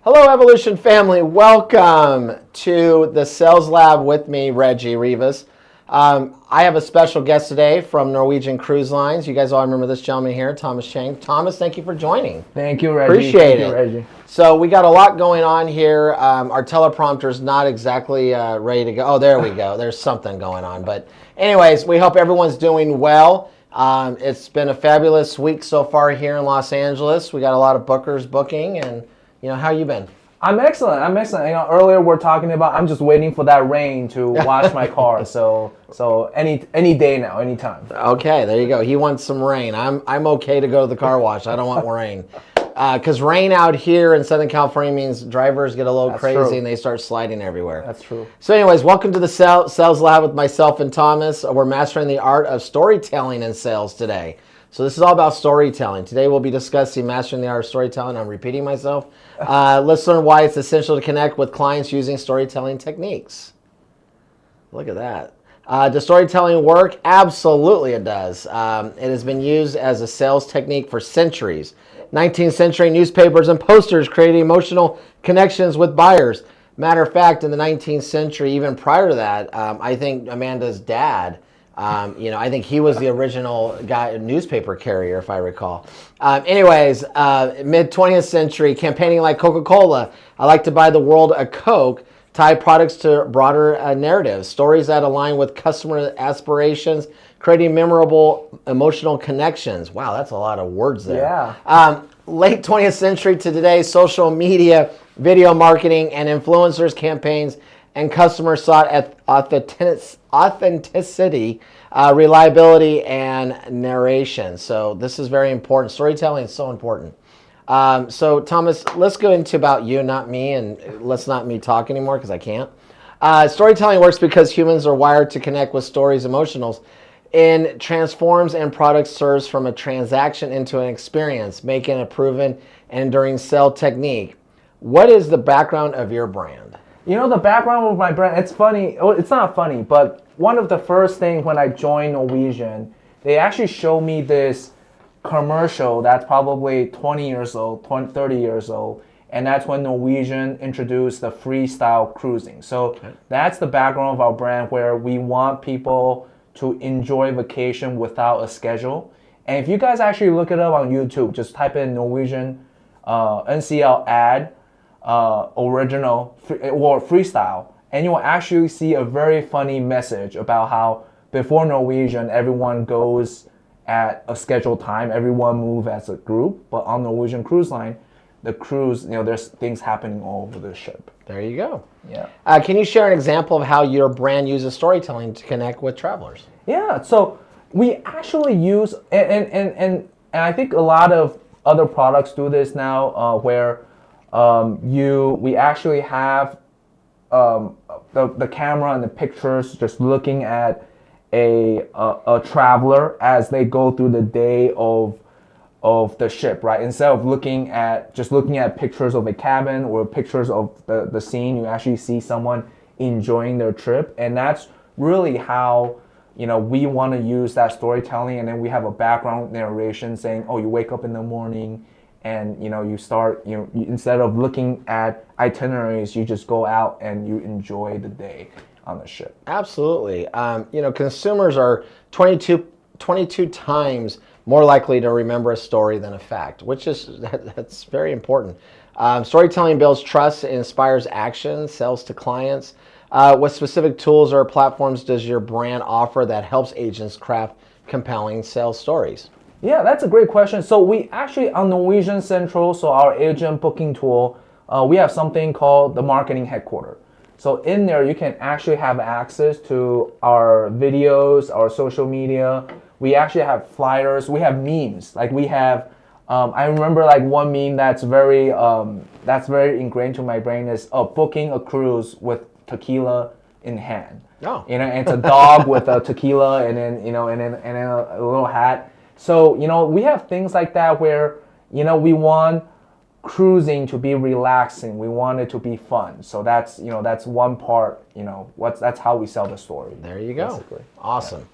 Hello, Evolution family. Welcome to the Sales Lab with me, Reggie Rivas. I have a special guest today from Norwegian Cruise Lines. You guys all remember this gentleman here, Thomas Chang. Thomas, thank you for joining. Thank you, Reggie. Appreciate it. Reggie. So we got a lot going on here. Our teleprompter is not exactly ready to go. Oh, there we go. There's something going on. But anyways, we hope everyone's doing well. It's been a fabulous week so far here in Los Angeles. We got a lot of bookers booking, and how you been? I'm excellent. Earlier we're talking about I'm just waiting for that rain to wash my car. So any day now, anytime. Okay, there you go. He wants some rain. I'm okay to go to the car wash. I don't want rain. Because rain out here in Southern California means drivers get a little crazy true. And they start sliding everywhere. That's true. So anyways, welcome to the Sales Lab with myself and Thomas. We're mastering the art of storytelling in sales today. So this is all about storytelling. Today we'll be discussing mastering the art of storytelling. I'm repeating myself. Let's learn why it's essential to connect with clients using storytelling techniques. Look at that. Does storytelling work? Absolutely it does. It has been used as a sales technique for centuries. 19th century newspapers and posters created emotional connections with buyers. Matter of fact, in the 19th century, even prior to that, I think Amanda's dad, I think he was the original newspaper carrier, if I recall. Mid 20th century, campaigning like Coca-Cola, I like to buy the world a Coke, tie products to broader narratives, stories that align with customer aspirations, creating memorable emotional connections. Wow, that's a lot of words there. Yeah. Late 20th century to today, social media, video marketing, and influencers campaigns and customers sought authenticity, reliability, and narration. So this is very important. Storytelling is so important. So Thomas, let's go into about you, not me, and let's not me talk anymore because I can't. Storytelling works because humans are wired to connect with stories, emotionals, and transforms and products serves from a transaction into an experience, making a proven and enduring sell technique. What is the background of your brand? The background of my brand, it's funny. It's not funny, but one of the first things when I joined Norwegian, they actually showed me this commercial that's probably 20 years old, 30 years old, and that's when Norwegian introduced the freestyle cruising. So that's the background of our brand, where we want people to enjoy vacation without a schedule. And if you guys actually look it up on YouTube, just type in Norwegian NCL ad, original or freestyle, and you will actually see a very funny message about how before Norwegian everyone goes at a scheduled time, everyone move as a group, but on Norwegian Cruise Line, the cruise, there's things happening all over the ship. There you go. Yeah. Can you share an example of how your brand uses storytelling to connect with travelers? Yeah. So we actually use and I think a lot of other products do this now, where we actually have the camera and the pictures just looking at a traveler as they go through the day of the ship, right? Instead of looking at pictures of a cabin or pictures of the scene, you actually see someone enjoying their trip, and that's really how we want to use that storytelling. And then we have a background narration saying, oh, you wake up in the morning and you start, instead of looking at itineraries, you just go out and you enjoy the day on the ship. Absolutely. Consumers are 22 times more likely to remember a story than a fact, that's very important. Storytelling builds trust, inspires action, sells to clients. What specific tools or platforms does your brand offer that helps agents craft compelling sales stories? Yeah, that's a great question. So we actually, on Norwegian Central, so our agent booking tool, we have something called the marketing headquarters. So in there, you can actually have access to our videos, our social media. We actually have flyers. We have memes. Like we have, I remember like one meme that's very ingrained to my brain is booking a cruise with tequila in hand. Oh. And it's a dog with a tequila and then a little hat. So we have things like that where we want cruising to be relaxing. We want it to be fun. So that's one part. That's how we sell the story. There you go. Basically. Awesome. Yeah.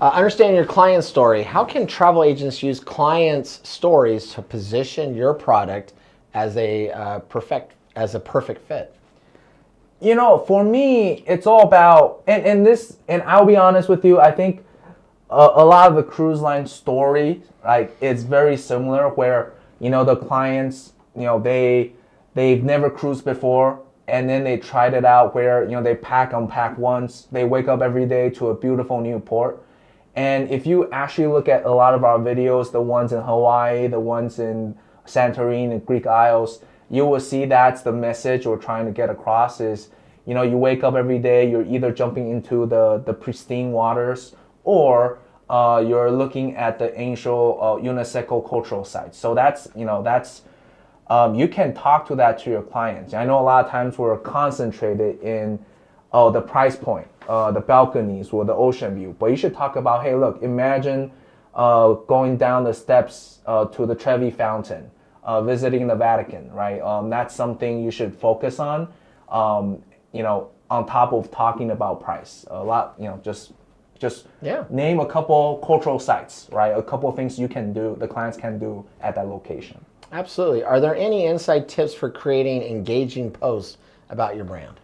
Understanding your client's story. How can travel agents use clients' stories to position your product as a perfect fit? For me, it's all about and I'll be honest with you. I think a lot of the cruise line story, like, it's very similar. Where the clients, they've never cruised before, and then they tried it out. Where they unpack once, they wake up every day to a beautiful new port. And if you actually look at a lot of our videos, the ones in Hawaii, the ones in Santorini and Greek Isles, you will see that's the message we're trying to get across is, you wake up every day, you're either jumping into the pristine waters, or you're looking at the ancient UNESCO cultural sites. So that's you can talk to that to your clients. I know a lot of times we're concentrated in the price point, the balconies or the ocean view, but you should talk about, hey, look, imagine going down the steps to the Trevi Fountain, visiting the Vatican, right? That's something you should focus on, on top of talking about price. A lot, just name a couple cultural sites, right? A couple of things the clients can do at that location. Absolutely. Are there any inside tips for creating engaging posts about your brand?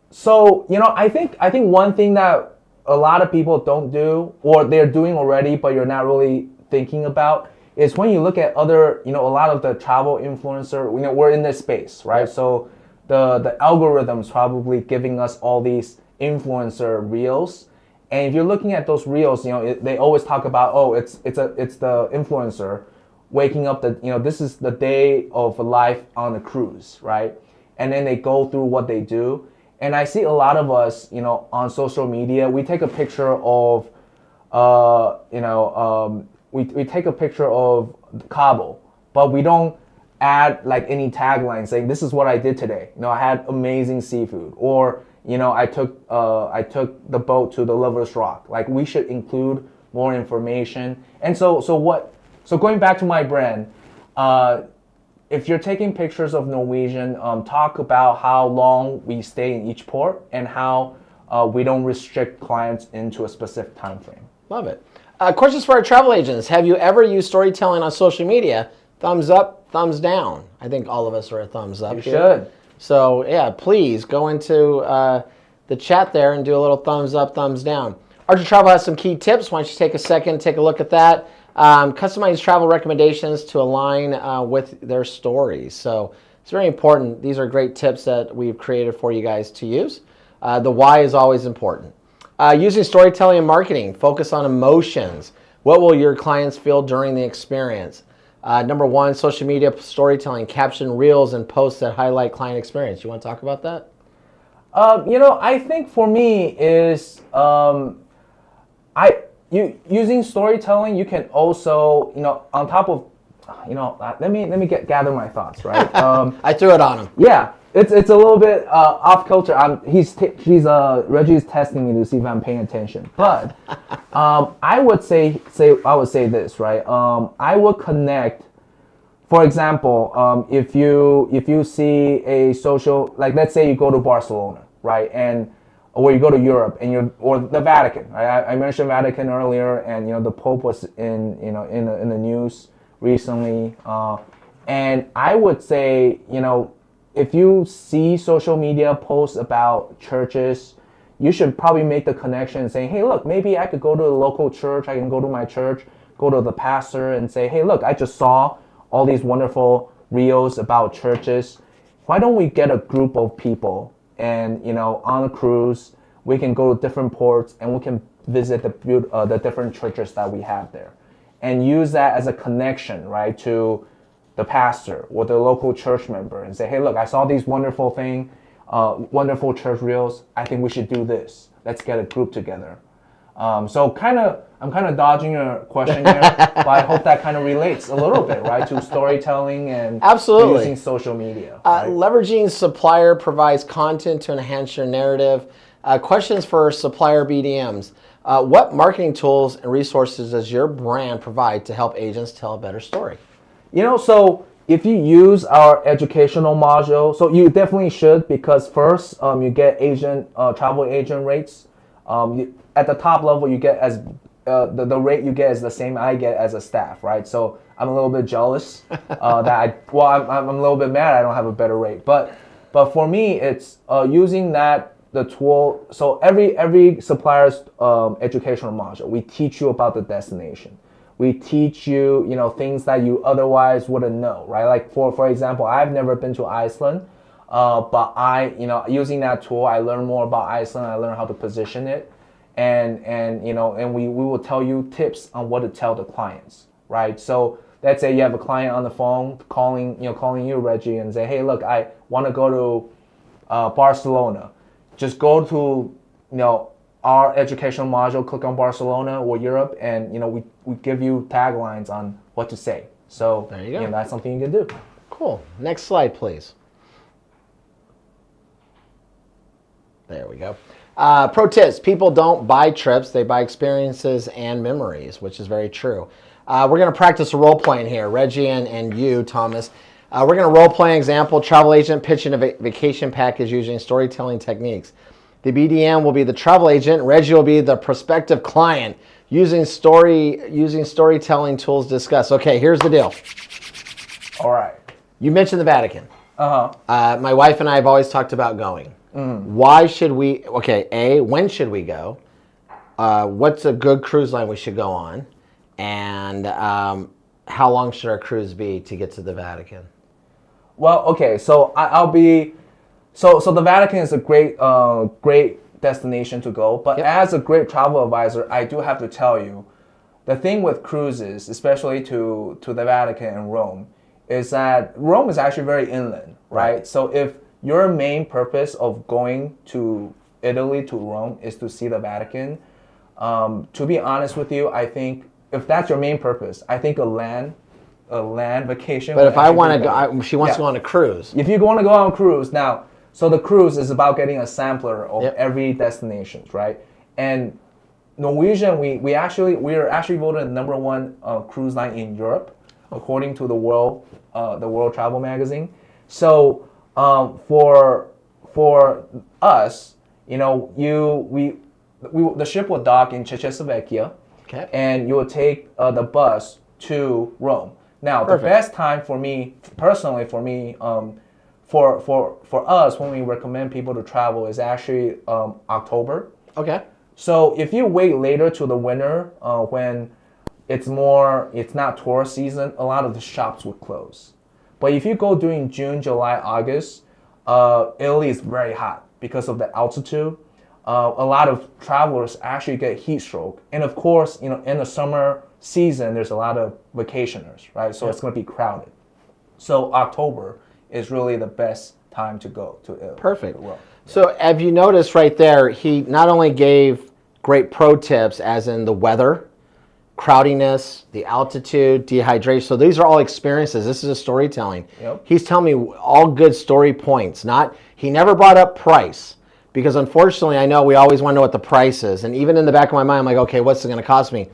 So, I think one thing that a lot of people don't do, or they're doing already, but you're not really thinking about, is when you look at other, a lot of the travel influencer, we're in this space, right? Yep. So the algorithm's probably giving us all these influencer reels. And if you're looking at those reels, they always talk about, it's the influencer waking up, this is the day of life on a cruise, right? And then they go through what they do. And I see a lot of us, on social media, we take a picture of, we take a picture of Cabo, but we don't add like any tagline saying, this is what I did today. I had amazing seafood, or, I took the boat to the Lover's Rock. Like, we should include more information. And so going back to my brand, if you're taking pictures of Norwegian, talk about how long we stay in each port and how we don't restrict clients into a specific time frame. Love it. Questions for our travel agents. Have you ever used storytelling on social media? Thumbs up, thumbs down. I think all of us are a thumbs up. You should. So yeah, please go into the chat there and do a little thumbs up, thumbs down. Archer Travel has some key tips. Why don't you take a second, take a look at that. Customize travel recommendations to align with their stories. So it's very important. These are great tips that we've created for you guys to use. The why is always important. Using storytelling and marketing, focus on emotions. What will your clients feel during the experience? Number one, social media storytelling, caption reels and posts that highlight client experience. You want to talk about that? I think for me is using storytelling. You can also, on top of, let me gather my thoughts, right? I threw it on him. Yeah, it's a little bit off kilter. Reggie's testing me to see if I'm paying attention. But I would say this, right? I would connect. For example, if you see a social, like, let's say you go to Barcelona, right, or you go to Europe or the Vatican. Right? I mentioned Vatican earlier, and the Pope was in the news recently, and I would say, if you see social media posts about churches, you should probably make the connection and say, hey, look, maybe I could go to the local church. I can go to my church, go to the pastor and say, hey, look, I just saw all these wonderful reels about churches. Why don't we get a group of people and, on a cruise, we can go to different ports and we can visit the different churches that we have there, and use that as a connection, right, to the pastor or the local church member, and say, hey, look, I saw these wonderful wonderful church reels. I think we should do this. Let's get a group together. So I'm kind of dodging your question here, but I hope that kind of relates a little bit, right, to storytelling and absolutely using social media. Right? Leveraging supplier provides content to enhance your narrative. Questions for supplier BDMs. What marketing tools and resources does your brand provide to help agents tell a better story? So if you use our educational module, so you definitely should, because first you get travel agent rates. At the top level, you get as the rate you get is the same I get as a staff, right? So I'm a little bit jealous I'm a little bit mad I don't have a better rate. But for me, it's using the tool. So every supplier's educational module, we teach you about the destination. We teach you, things that you otherwise wouldn't know, right? Like for example, I've never been to Iceland, but using that tool, I learn more about Iceland. I learn how to position it, and we will tell you tips on what to tell the clients, right? So let's say you have a client on the phone calling you, Reggie, and say, hey, look, I want to go to Barcelona. Just go to our educational module, click on Barcelona or Europe, and we give you taglines on what to say. So there you go. That's something you can do. Cool. Next slide, please. There we go. Pro tips: people don't buy trips; they buy experiences and memories, which is very true. We're going to practice a role playing here, Reggie and you, Thomas. We're going to role play an example: travel agent pitching a vacation package using storytelling techniques. The BDM will be the travel agent. Reggie will be the prospective client using storytelling tools discussed. Okay, here's the deal. All right. You mentioned the Vatican. Uh-huh. My wife and I have always talked about going. Why should we? Okay, when should we go? What's a good cruise line we should go on? And how long should our cruise be to get to the Vatican? Well, okay, so I'll be. So the Vatican is a great destination to go. But as a great travel advisor, I do have to tell you, the thing with cruises, especially to the Vatican and Rome, is that Rome is actually very inland, right? So if your main purpose of going to Italy to Rome is to see the Vatican, to be honest with you, I think if that's your main purpose, I think a land vacation. But if I want to go, she wants to go on a cruise. If you want to go on a cruise now. So the cruise is about getting a sampler of every destination, right? And Norwegian, we are actually voted the #1 cruise line in Europe, according to the World Travel Magazine. So for us, the ship will dock in Czechoslovakia, and you will take the bus to Rome. Now, the best time for me personally, for us, when we recommend people to travel, is actually October. Okay. So if you wait later to the winter, when it's not tourist season, a lot of the shops would close. But if you go during June, July, August, Italy is very hot because of the altitude. A lot of travelers actually get heat stroke, and of course, in the summer season, there's a lot of vacationers, right? So it's going to be crowded. So October is really the best time to go to Italy. Perfect. So have you noticed right there, he not only gave great pro tips as in the weather, crowdiness, the altitude, dehydration. So these are all experiences. This is a storytelling. He's telling me all good story points. He never brought up price, because unfortunately I know we always want to know what the price is. And even in the back of my mind, I'm like, okay, what's it going to cost me?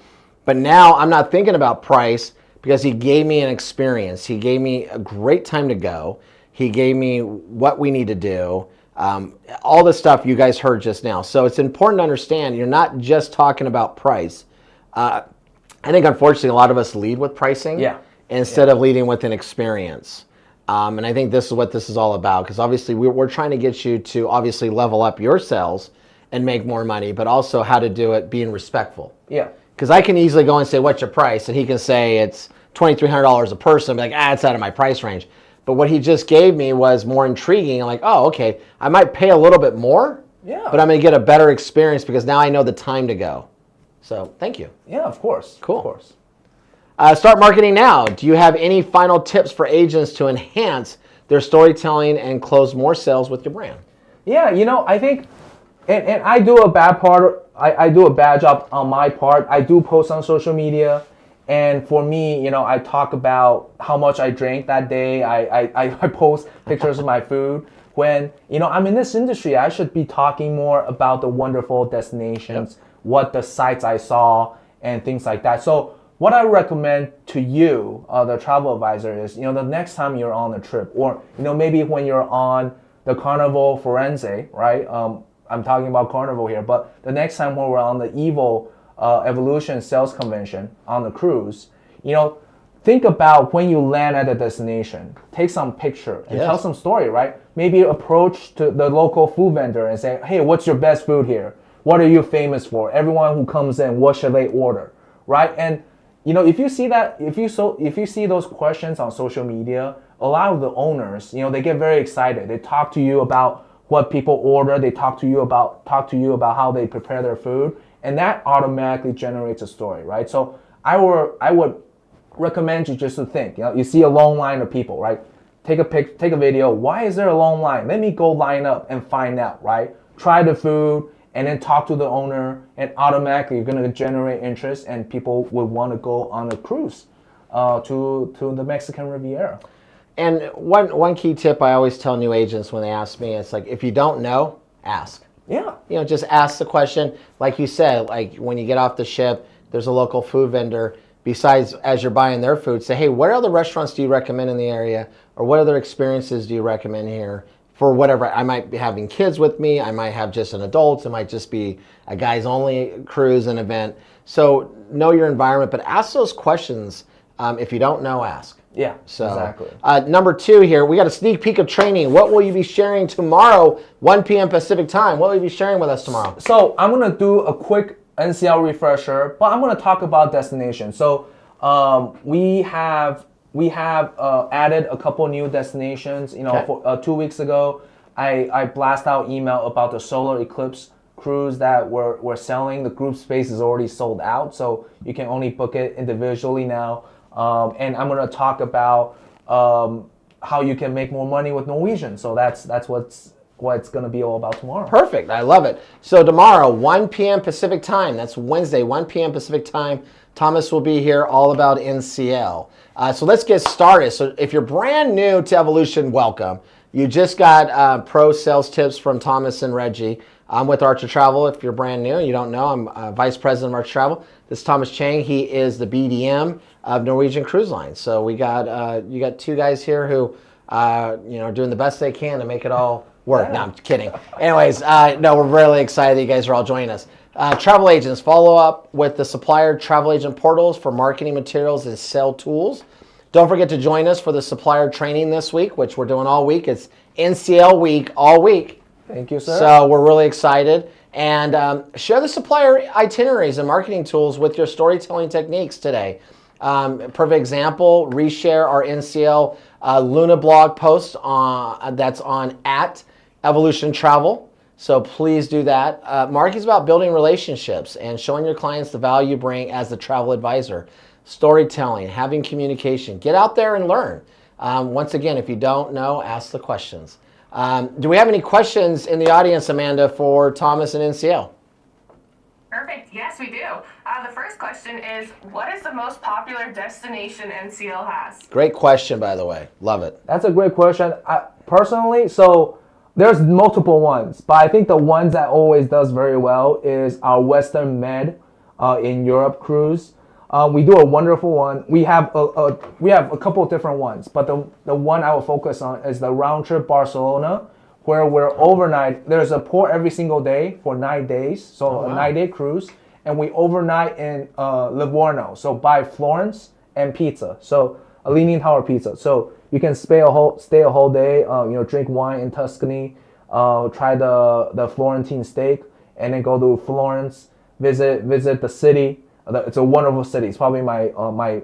But now I'm not thinking about price, because he gave me an experience. He gave me a great time to go. He gave me what we need to do. All the stuff you guys heard just now. So it's important to understand you're not just talking about price. I think unfortunately a lot of us lead with pricing instead of leading with an experience. And I think this is what this is all about, because obviously we're trying to get you to obviously level up your sales and make more money, but also how to do it being respectful. Yeah. Because I can easily go and say, what's your price? And he can say it's $2,300 a person. Be like, it's out of my price range. But what he just gave me was more intriguing. I'm like, oh, okay, I might pay a little bit more, but I'm going to get a better experience because now I know the time to go. So thank you. Yeah, of course. Cool. Of course. Start marketing now. Do you have any final tips for agents to enhance their storytelling and close more sales with your brand? Yeah, I think, and I do a bad part. I do a bad job on my part. I do post on social media, and for me, I talk about how much I drank that day. I post pictures of my food. When I'm in this industry, I should be talking more about the wonderful destinations, what the sites I saw, and things like that. So what I recommend to you, the travel advisor, is the next time you're on a trip, or maybe when you're on the Carnival Firenze, right? I'm talking about Carnival here, but the next time when we're on the Evo Evolution sales convention on the cruise, think about when you land at a destination, take some picture and tell some story, right? Maybe approach to the local food vendor and say, hey, what's your best food here? What are you famous for? Everyone who comes in, what should they order, right? And if you see that, if you see those questions on social media, a lot of the owners, they get very excited. They talk to you about what people order. They talk to you about how they prepare their food, and that automatically generates a story, right? So I would recommend you just to think. You see a long line of people, right? Take a video. Why is there a long line? Let me go line up and find out, right? Try the food and then talk to the owner, and automatically you're gonna generate interest, and people would want to go on a cruise to the Mexican Riviera. And one key tip I always tell new agents when they ask me, it's like, if you don't know, ask. Yeah. Just ask the question. Like you said, like when you get off the ship, there's a local food vendor. Besides, as you're buying their food, say, hey, what other restaurants do you recommend in the area? Or what other experiences do you recommend here? For whatever, I might be having kids with me. I might have just an adult. It might just be a guys only cruise and event. So know your environment, but ask those questions. If you don't know, ask. Yeah, so, exactly. Number 2 here, we got a sneak peek of training. What will you be sharing tomorrow, 1 p.m. Pacific time? What will you be sharing with us tomorrow? So I'm going to do a quick NCL refresher, but I'm going to talk about destinations. So we have added a couple new destinations. For 2 weeks ago, I blast out email about the solar eclipse cruise that we're selling. The group space is already sold out, so you can only book it individually now. And I'm going to talk about how you can make more money with Norwegian. So that's what it's going to be all about tomorrow. Perfect. I love it. So tomorrow, 1 p.m. Pacific time. That's Wednesday, 1 p.m. Pacific time. Thomas will be here all about NCL. So let's get started. So if you're brand new to Evolution, welcome. You just got pro sales tips from Thomas and Reggie. I'm with Archer Travel. If you're brand new and you don't know, I'm Vice President of Archer Travel. This is Thomas Chang. He is the BDM of Norwegian Cruise Line. So we got you got 2 guys here who are doing the best they can to make it all work. No, I'm kidding. Anyways, no, we're really excited that you guys are all joining us. Travel agents, follow up with the supplier travel agent portals for marketing materials and sell tools. Don't forget to join us for the supplier training this week, which we're doing all week. It's NCL week all week. Thank you, sir. So we're really excited. And share the supplier itineraries and marketing tools with your storytelling techniques today. Perfect example, reshare our NCL Luna blog post that's on @Evolution Travel. So please do that. Marketing is about building relationships and showing your clients the value you bring as the travel advisor. Storytelling, having communication. Get out there and learn. Once again, if you don't know, ask the questions. Do we have any questions in the audience, Amanda, for Thomas and NCL? Perfect. Yes, we do. The first question is, what is the most popular destination NCL has? Great question, by the way. Love it. That's a great question. Personally, so there's multiple ones, but I think the ones that always does very well is our Western Med in Europe cruise. We do a wonderful one. We have a couple of different ones, but the one I will focus on is the round trip Barcelona, where we're overnight. There's a port every single day for 9 days, so a 9-day cruise, and we overnight in Livorno, so by Florence and pizza, so a Leaning Tower pizza. So you can stay a whole day, drink wine in Tuscany, try the Florentine steak, and then go to Florence, visit the city. It's a wonderful city. It's probably my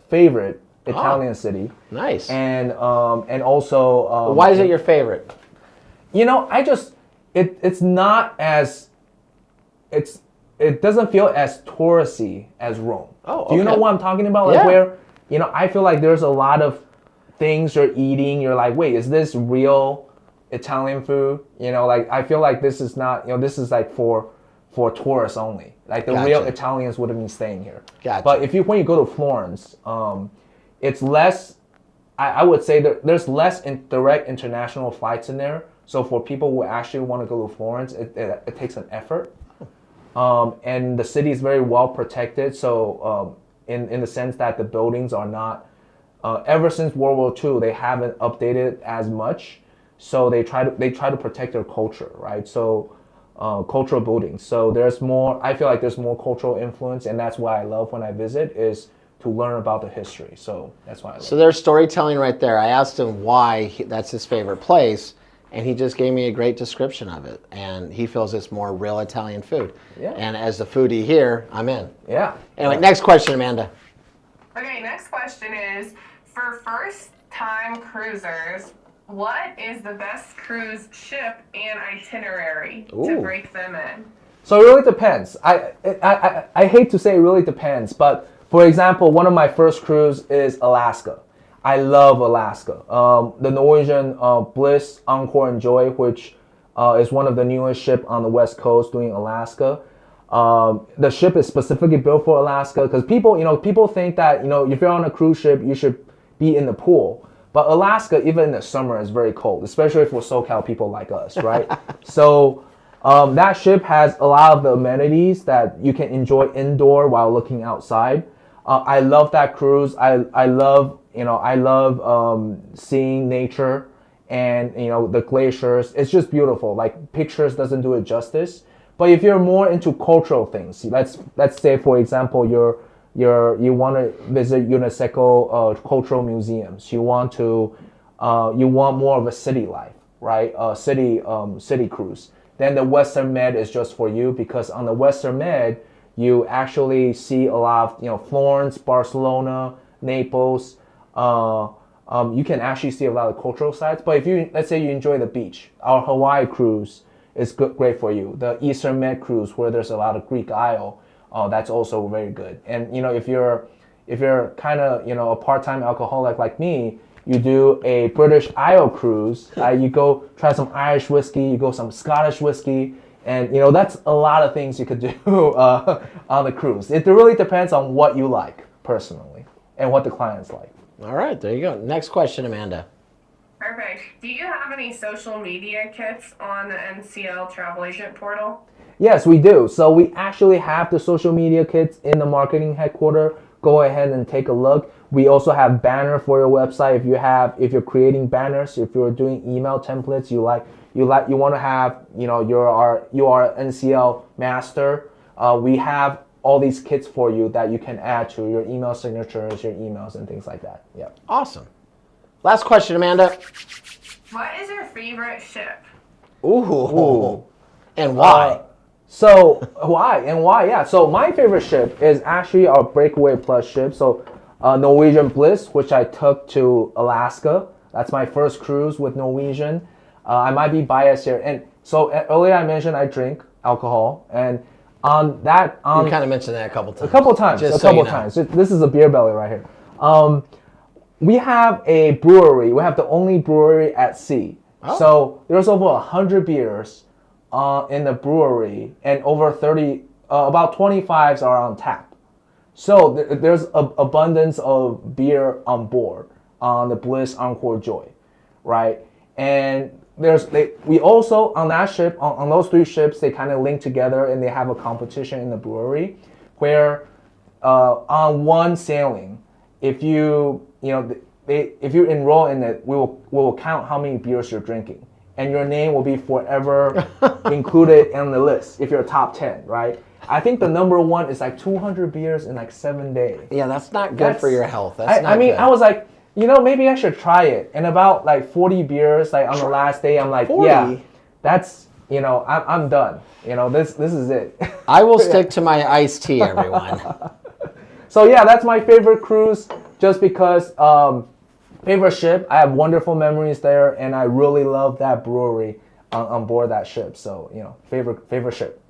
favorite Italian city. Nice. And also. Why is it your favorite? It's not as it doesn't feel as touristy as Rome. Oh, okay. Do you know what I'm talking about? Like where I feel like there's a lot of things you're eating. You're like, wait, is this real Italian food? Like I feel like this is not. This is like for tourists only. Like the real Italians would have been staying here. Gotcha. But when you go to Florence, it's less. I would say that there's less direct international flights in there. So for people who actually want to go to Florence, it takes an effort. And the city is very well protected. So in the sense that the buildings are not. Ever since World War II, they haven't updated as much. So they try to protect their culture, right? So cultural buildings. So there's more. I feel like there's more cultural influence, and that's what I love when I visit is to learn about the history. So that's why I love. So there's storytelling right there. I asked him why that's his favorite place, and he just gave me a great description of it. And he feels it's more real Italian food. Yeah. And as the foodie here, I'm in. Yeah. Anyway, next question, Amanda. Okay, next question is, for first-time cruisers, what is the best cruise ship and itinerary to Ooh. break them in? So it really depends. I hate to say it really depends, but for example, one of my first cruise is Alaska. I love Alaska. The Norwegian Bliss, Encore, and Joy, which is one of the newest ship on the West Coast doing Alaska. The ship is specifically built for Alaska because people think that if you're on a cruise ship, you should be in the pool. But Alaska, even in the summer, is very cold, especially for SoCal people like us, right? So that ship has a lot of the amenities that you can enjoy indoor while looking outside. I love that cruise. I love seeing nature and the glaciers. It's just beautiful. Like pictures doesn't do it justice. But if you're more into cultural things, let's say for example you want to visit UNESCO cultural museums. You want more of a city life, right? City cruise. Then the Western Med is just for you because on the Western Med you actually see a lot of Florence, Barcelona, Naples. You can actually see a lot of cultural sites. But if let's say you enjoy the beach, our Hawaii cruise is great for you. The Eastern Med cruise where there's a lot of Greek Isle, that's also very good. And if you're kind of a part-time alcoholic like me, you do a British Isle cruise. You go try some Irish whiskey, you go some Scottish whiskey, and that's a lot of things you could do on the cruise. It really depends on what you like personally and what the clients like. All right, there you go. Next question, Amanda. Perfect. Do you have any social media kits on the NCL travel agent portal? Yes, we do. So we actually have the social media kits in the marketing headquarters. Go ahead and take a look. We also have banner for your website. If you're creating banners, if you're doing email templates, you want to have, you are an NCL master. We have all these kits for you that you can add to your email signatures, your emails, and things like that. Yeah. Awesome. Last question, Amanda. What is your favorite ship? Ooh. And why? Why? Yeah. So my favorite ship is actually our Breakaway Plus ship. So Norwegian Bliss, which I took to Alaska. That's my first cruise with Norwegian. I might be biased here. And so earlier I mentioned I drink alcohol. And on that... you kind of mentioned that a couple times. A couple times. This is a beer belly right here. We have a brewery. We have the only brewery at sea. Oh. So there's over 100 beers in the brewery, and over 30, about 25s are on tap. So there's abundance of beer on board on the Bliss, Encore, Joy, right? And we also on that ship, on those three ships, they kind of link together, and they have a competition in the brewery, where on one sailing, if you enroll in it, we will count how many beers you're drinking, and your name will be forever included in the list if you're top 10, right? I think the number one is like 200 beers in like 7 days. Yeah, that's not good for your health. I was like, maybe I should try it. And about like 40 beers, like on the last day, I'm like, 40? Yeah, that's, I'm done. This is it. I will stick to my iced tea, everyone. So yeah, that's my favorite cruise, just because favorite ship. I have wonderful memories there, and I really love that brewery on board that ship. So favorite ship.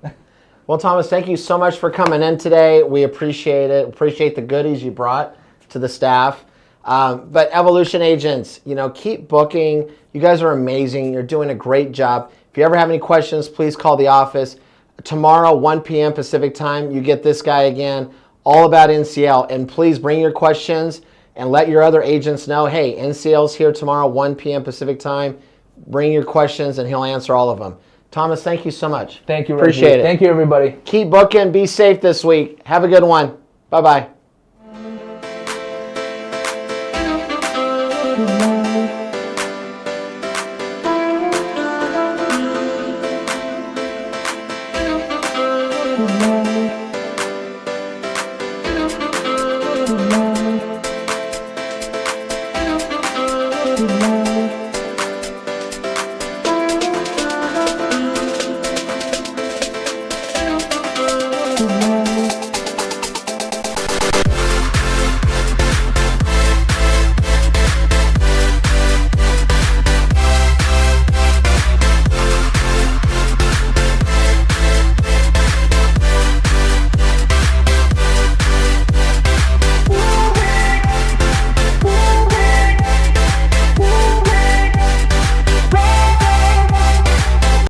Well, Thomas, thank you so much for coming in today. We appreciate it. Appreciate the goodies you brought to the staff. But Evolution agents, keep booking. You guys are amazing. You're doing a great job. If you ever have any questions, please call the office. Tomorrow, 1 p.m. Pacific time, you get this guy again, all about NCL. And please bring your questions and let your other agents know, hey, NCL's here tomorrow, 1 p.m. Pacific time. Bring your questions and he'll answer all of them. Thomas, thank you so much. Thank you, Reggie. Appreciate it. Thank you, everybody. Keep booking. Be safe this week. Have a good one. Bye-bye.